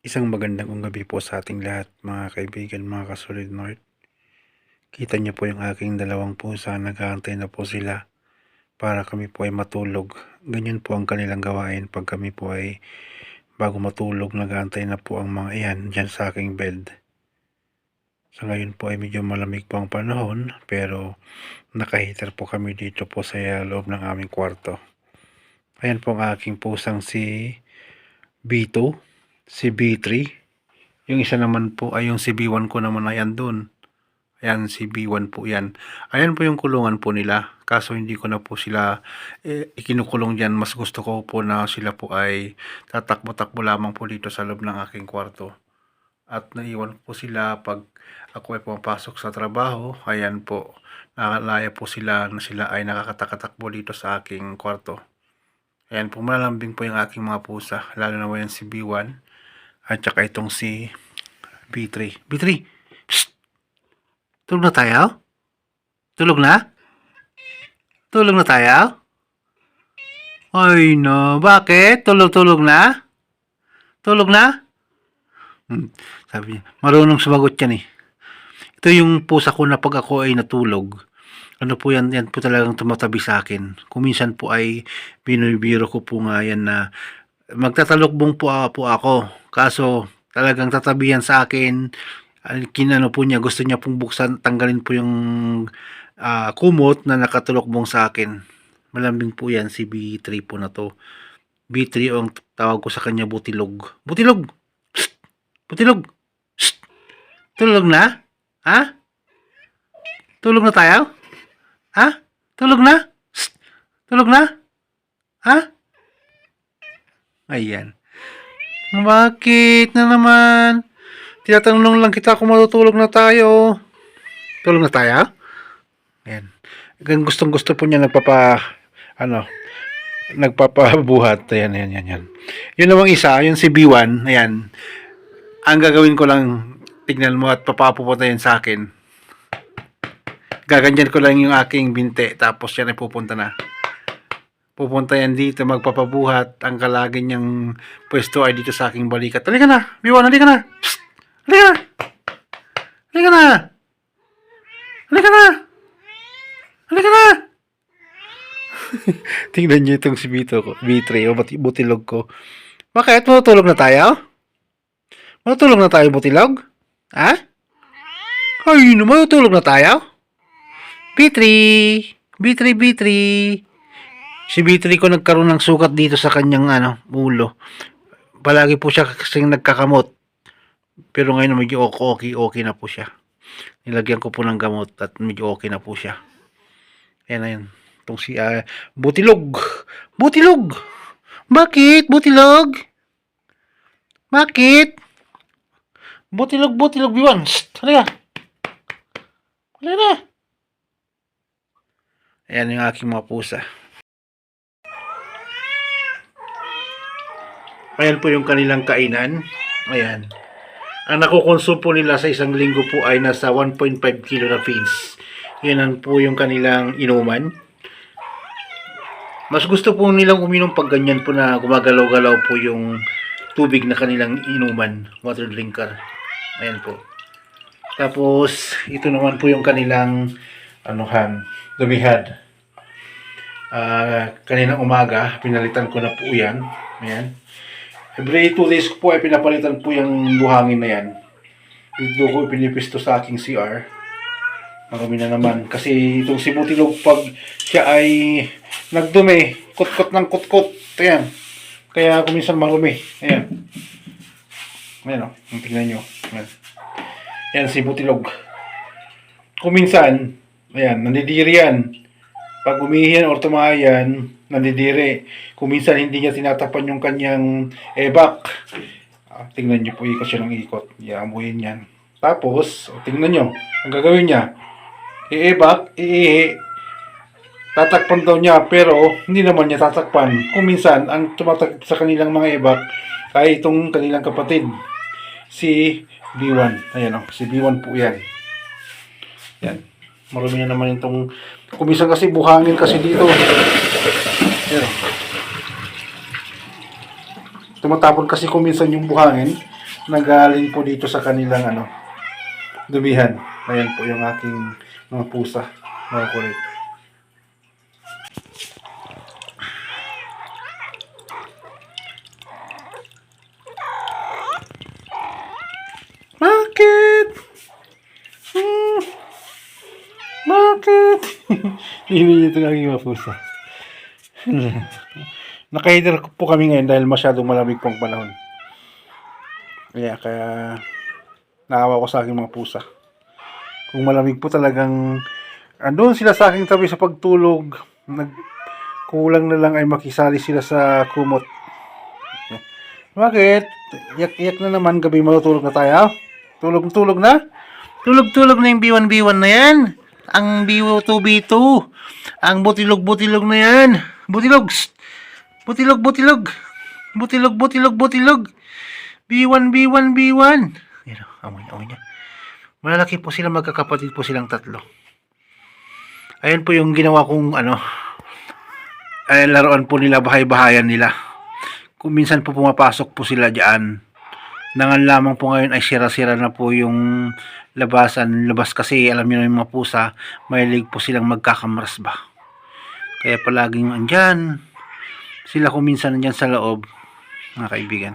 Isang magandang gabi po sa ating lahat, mga kaibigan, mga kasolid North. Kita niyo po yung aking dalawang pusa, nag-aantay na po sila para kami po ay matulog. Ganyan po ang kanilang gawain pag kami po ay bago matulog, nag-aantay na po ang mga iyan dyan sa aking bed. Sa ngayon po ay medyo malamig po ang panahon, pero nakaheater po kami dito po sa loob ng aming kwarto. Ayan po ang aking pusang si B2, si B3. Yung isa naman po ay yung si B1 ko naman, ayan dun. Ayan, si B1 po yan. Ayan po yung kulungan po nila. Kaso hindi ko na po sila ikinukulong dyan. Mas gusto ko po na sila po ay tatakbo-takbo lamang po dito sa loob ng aking kwarto. At naiwan po sila pag ako ay pumapasok sa trabaho. Ayan po, nakalaya po sila na sila ay nakakatakbo dito sa aking kwarto. Ayan po, malalambing po yung aking mga pusa. Lalo na yan si B1. At saka itong si B3. B3! Psst! Tulog na tayo? Tulog na? Tulog na tayo? Ay no, bakit? Tulog na? Tulog na? Sabi niya, marunong sumagot yan eh. Ito yung pusa ko na pag ako ay natulog. Ano po yan po talagang tumatabi sa akin. Kung minsan po ay binibiro ko po nga yan na magtatalokbong po ako. Kaso talagang tatabihan sa akin. Kinano po niya, gusto niya pong buksan, tanggalin po yung kumot na nakatulokbong sa akin. Malambing po yan si B3 po na to. B3 ang tawag ko sa kanya, butilog. Butilog! Psst! Butilog! Psst! Tulog na? Ha? Tulog na tayo? Ha? Tulog na? Psst! Tulog na? Ha? Ayan. Bakit na naman? Tinatanong lang kita kung matutulog na tayo. Tulog na tayo? Ayan. Gustong gusto po niya nagpapabuhat. Ayan. Yun namang isa, yun si B1. Ayan. Ang gagawin ko lang, tignan mo at papapupunta yan sa akin. Gaganyan ko lang yung aking binte. Tapos yan ay pupunta na. Pupunta yan dito, magpapabuhat. Ang kalagi niyang pwesto ay dito sa aking balikat. Halika na, B1, halika na. Psst! Halika na. Halika na. Halika na. Halika na. Tingnan niyo itong si B3 o butilog ko. Bakit? Matutulog na tayo? Matutulog na tayo, butilog? Ha? Ay, matutulog na tayo? B3. B3. Si B3 ko nagkaroon ng sukat dito sa kanyang ulo. Palagi po siya kasing nagkakamot. Pero ngayon medyo okay na po siya. Nilagyan ko po ng gamot at medyo okay na po siya. Ayan. Itong si butilog. Butilog! Bakit? Butilog? Bakit? Butilog, B1. Halika. Halika na. Ayan yung aking mga pusa. Ayan po yung kanilang kainan. Ayan. Ang nakukonsume po nila sa isang linggo po ay nasa 1.5 kilo na feeds. Yan po yung kanilang inuman. Mas gusto po nilang uminom pag ganyan po na gumagalaw-galaw po yung tubig na kanilang inuman. Water drinker. Ayan po. Tapos, ito naman po yung kanilang dumihad. Kaninang umaga, pinalitan ko na po yan. Ayan. Every 2 days po ay pinapalitan po yung buhangin na yan. Dito ko pinipisto sa aking CR. Marami na naman. Kasi itong si Butilog, pag siya ay nagdumi, kot-kot ng kot-kot. Ayan. Kaya kuminsan marumi. Ayan. Ayan o. Tingnan nyo. Ayan. Ayan si Butilog. Kuminsan, ayan, nandidiri yan. Pag umihin or tumayan, nandidiri. Kung minsan hindi niya tinatapan yung kanyang ebak. Tingnan niyo po, ikot siya ng ikot. Iamuhin yan. Tapos, tingnan niyo, ang gagawin niya, i-ebak, tatakpan daw niya, pero hindi naman niya tatakpan. Kung minsan, ang tumatak sa kanilang mga ebak ay itong kanilang kapatid, si B1. Ayan o, si B1 po yan. Yan. Marami na naman itong, kuminsan kasi buhangin kasi dito. Yan. Tumatapon kasi kuminsan yung buhangin. nagaling po dito sa kanilang dumihan. Ayan po yung aking mga pusa, mga kulit. Bakit? Bakit? Hindi ito ang aking mga pusa. Nakahider po kami ngayon dahil masyadong malamig pong panahon. Kaya naawa ko sa aking mga pusa. Kung malamig po talagang andun sila sa aking tabi sa pagtulog, kulang na lang ay makisali sila sa kumot. Bakit? Iyak na naman, gabi matutulog na tayo. Tulog na? Tulog na yung B1B1 na yan. Ang B2B2. Ang butilog na yan. Butilog. Butilog. B1. Yan, amoy niya. Malalaki po sila, magkakapatid po silang tatlo. Ayan po yung ginawa kong laruan po nila, bahay-bahayan nila. Kung minsan po pumapasok po sila diyan. Nangan lamang po ngayon ay sira-sira na po yung labas kasi alam niyo na yung mga pusa, mahilig po silang magkakamaras ba. Kaya palaging andyan sila kung minsan andyan sa loob, mga kaibigan.